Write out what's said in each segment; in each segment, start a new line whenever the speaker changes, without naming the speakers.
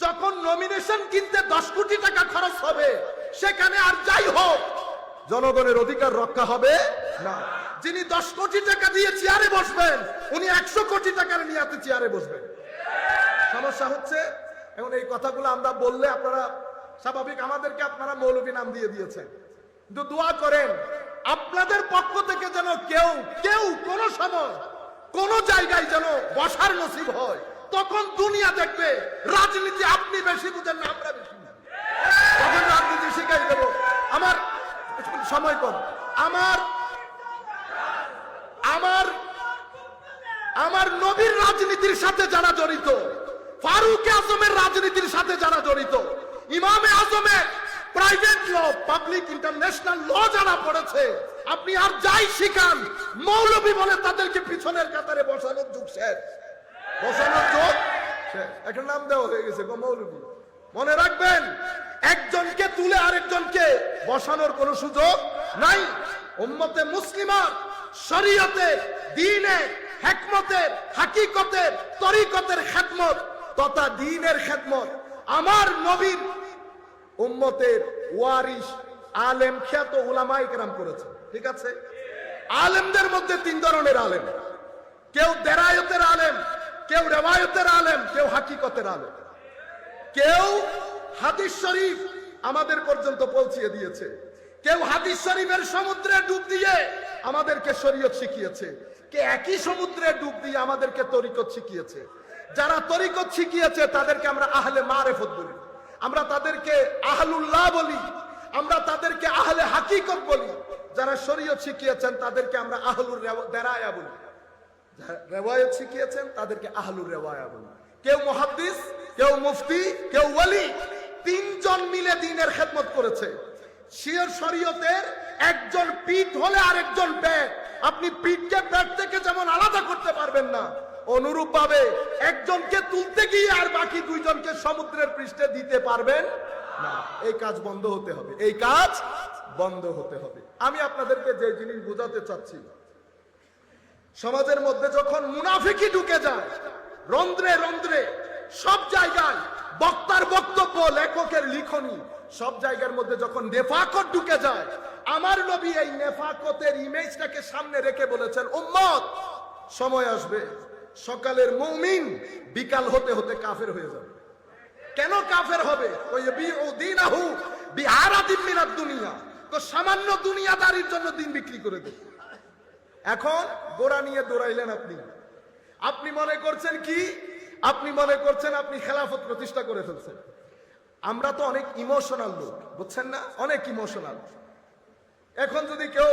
যখন নমিনেশন কিনতে 10 কোটি টাকা খরচ হবে, সেখানে আর যাই হোক জনগণের অধিকার রক্ষা হবে না। যিনি 10 কোটি টাকা দিয়ে চেয়ারে বসবেন, উনি 100 কোটি টাকার নিয়াতে চেয়ারে বসবেন। সমস্যা হচ্ছে এখন এই কথাগুলো আমরা বললে আপনারা স্বাভাবিক, আমাদেরকে আপনারা মৌলবী নাম দিয়ে দিয়েছেন, কিন্তু দোয়া করেন আপনাদের পক্ষ থেকে যেন কেউ কোনো সময় কোন জায়গায় যেন বসার নসিব হয়। তখন দুনিয়া দেখবে রাজনীতি আপনি বেশি বুঝেন না, আমরা বেশি বুঝি। তখন রাজনীতি শিখাই দেব। আমার সময় কম। আমার নবীর রাজনীতির সাথে যারা জড়িত, ফারুক আজমের রাজনীতির সাথে যারা জড়িত, ইমামে আজমের প্রাইভেট ল, পাবলিক ইন্টারন্যাশনাল ল যারা পড়েছে, আপনি আর যাই শিখান, মৌলবী বলে তাদেরকে পিছনের কাতারে বসানোর যুগ শেষ। বসানোর যুগ শেষ। একটা নাম দেওয়া হয়ে গেছে মৌলবী। মনে রাখবেন, একজনকে তুলে আরেকজনকে বসানোর কোনো সুযোগ নাই। উম্মতে মুসলিমার শরীয়তের, দ্বীনের, হিকমতের, হাকিকতের, তরিকতের খেদমত তথা দ্বীনের খেদমত আমার নবীর উম্মতের ওয়ারিস আলেম খ্যাত উলামায়ে কেরাম করেছে। ঠিক আছে? আলেমদের মধ্যে 3 ধরনের আলেম। কেউ দেরায়তের আলেম, কেউ রিওয়ায়াতের আলেম, কেউ হাকিকতের আলেম। কেউ হাদিস শরীফ আমাদের পর্যন্ত পৌঁছিয়ে দিয়েছে, কেউ হাদিস শরীফের সমুদ্রে ডুব দিয়ে আমাদেরকে শরীয়ত শিখিয়েছে, কে একই সমুদ্রে ডুব দিয়ে আমাদেরকে তরিকত শিখিয়েছে। যারা তরিকত শিখিয়েছে তাদেরকে আমরা আহলে মারিফত বলি, আমরা তাদেরকে আহলুল্লাহ বলি, আমরা তাদেরকে আহলে হাকিকত বলি। যারা শরীয়ত শিখিয়েছেন তাদেরকে আমরা আহলুর দেরায়া বলি, যারা রিওয়ায়াত শিখিয়েছেন তাদেরকে আহলুর রিওয়ায়া বলি। কেউ মুহাদ্দিস, কেউ মুফতি, কেউ ওয়ালি, 3 জন মিলে দ্বীনের খেদমত করেছে। শিয়র শরীয়তের একজন পিঠ হলে আরেকজন ব্যাট। আপনি পিঠকে ব্যাট থেকে যেমন আলাদা করতে পারবেন না, অনুরূপ ভাবে একজনকে তুলতে গিয়ে আর বাকি 2 জনকে সমুদ্রের পৃষ্ঠে দিতে পারবেন না। এই কাজ বন্ধ হতে হবে, এই কাজ বন্ধ হতে হবে। আমি আপনাদেরকে যে জিনিস বোঝাতে চাচ্ছি, সমাজের মধ্যে যখন মুনাফিকি ঢুকে যায়, রন্ধ্রে রন্ধ্রে সব জায়গায়, বক্তার বক্তব্য, লেখকের লিখনি, সব জায়গার মধ্যে যখন নেফাকত ঢুকে যায়, আমার নবী এই নেফাকতের ইমেজটাকে সামনে রেখে বলেছেন, উম্মত সময় আসবে সকালের মুমিন বিকাল হতে হতে কাফের হয়ে যাবে। কেন কাফের হবে? তো সামান্য দুনিয়াদারির জন্য দিন বিক্রি করে দেবে। এখন গোড়া নিয়ে দৌড়াইলেন আপনি মনে করছেন কি? আপনি মনে করছেন আপনি খেলাফত প্রতিষ্ঠা করে ফেলছেন। আমরা তো অনেক ইমোশনাল লোক, বুঝছেন না? অনেক ইমোশনাল। এখন যদি কেউ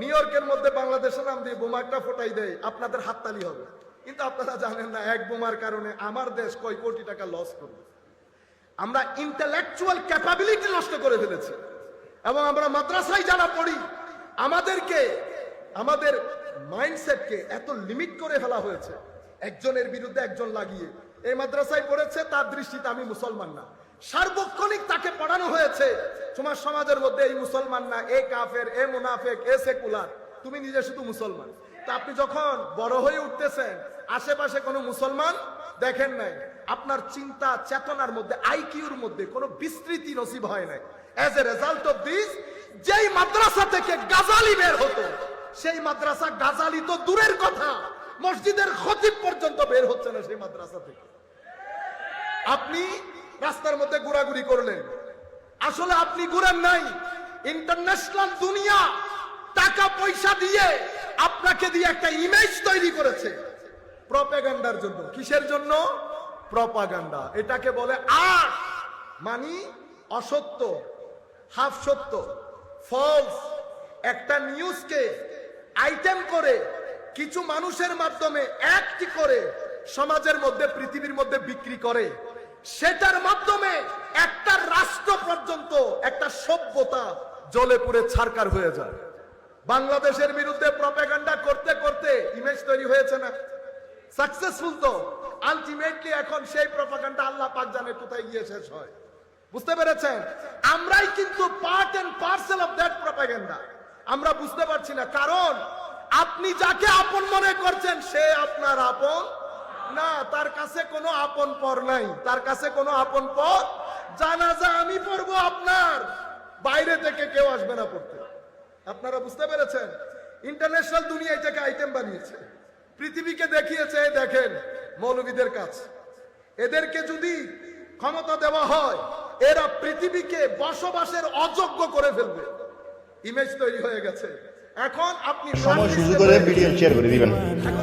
নিউ ইয়র্কের মধ্যে বাংলাদেশের নাম দিয়ে বোমাটা ফোটাই দেয়, আপনাদের হাততালি হবে। কিন্তু আপনারা জানেন না, এক বোমার কারণে আমার দেশ কয় কোটি টাকা লস করবে। আমরা ইন্টেলেকচুয়াল ক্যাপাবিলিটি নষ্ট করে ফেলেছি। এবং আমরা মাদ্রাসায় যারা পড়ি, আমাদের মাইন্ডসেটকে এত লিমিট করে ফেলা হয়েছে, একজনের বিরুদ্ধে একজন লাগিয়ে। এই মাদ্রাসায় পড়েছে, তার দৃষ্টিতে আমি মুসলমান না। সার্বক্ষণিক তাকে পড়ানো হয়েছে তোমার সমাজের মধ্যে এই মুসলমান না, এ কাফের, এ মুনাফেক, এ সেকুলার, তুমি নিজে শুধু মুসলমান। তা আপনি যখন বড় হয়ে উঠতেছেন, আশেপাশে কোনো মুসলমান দেখেন নাই, আপনার চিন্তা চেতনার মধ্যে, আইকিউর মধ্যে কোনো বিস্তৃতি নসিব হয় নাই। As a result of this, যেই মাদ্রাসা থেকে গাজালি বের হতো, সেই মাদ্রাসা গাজালি তো দূরের কথা, মসজিদের খতিব পর্যন্ত বের হচ্ছে না সেই মাদ্রাসা থেকে। আপনি রাস্তার মধ্যে ঘোরাঘুরি করলেন, আসলে আপনি ঘুরেন নাই। ইন্টারন্যাশনাল দুনিয়া টাকা পয়সা দিয়ে আপনাকে দিয়ে একটা ইমেজ তৈরি করেছে প্রপাগান্ডার জন্য। কিসের জন্য? প্রপাগান্ডা। এটাকে বলে আর্ট, মানে অসত্য, হাফ সত্য, ফলস। একটা নিউজকে আইটেম করে কিছু মানুষের মাধ্যমে একটি করে সমাজের মধ্যে, পৃথিবীর মধ্যে বিক্রি করে, সেটার মাধ্যমে একটা রাষ্ট্র পর্যন্ত, একটা সভ্যতা জ্বলে পুড়ে ছারকার হয়ে যায়। বাংলাদেশের বিরুদ্ধে প্রপাগান্ডা করতে করতে ইমেজ তৈরি হয়েছে না? সাকসেসফুল তো। আলটিমেটলি এখন সেই প্রপাগান্ডা আল্লাহ পাক জানে কোথায় গিয়ে শেষ হয়। বুঝতে পেরেছেন? আমরাই কিন্তু part and parcel of that propaganda. আমরা বুঝতে পারছি না, কারণ আপনি যাকে আপন মনে করছেন সে আপনার আপন না, তার কাছে কোনো আপন পর নাই, তার কাছে কোনো আপন পর। জানাজা আমি পড়বো আপনার, বাইরে থেকে কেউ আসবে না পড়তে। আপনারা বুঝতে পেরেছেন? ইন্টারন্যাশনাল দুনিয়া এটাকে আইটেম বানিয়েছে, পৃথিবীকে দেখিয়েছে। দেখেন মৌলবীদের কাজ, এদেরকে যদি ক্ষমতা দেওয়া হয় এরা পৃথিবীকে বসবাসের অযোগ্য করে ফেলবে। ইমেজ তৈরি হয়ে গেছে। এখন আপনি
সময় সুযোগ করে ভিডিও শেয়ার করে দিবেন।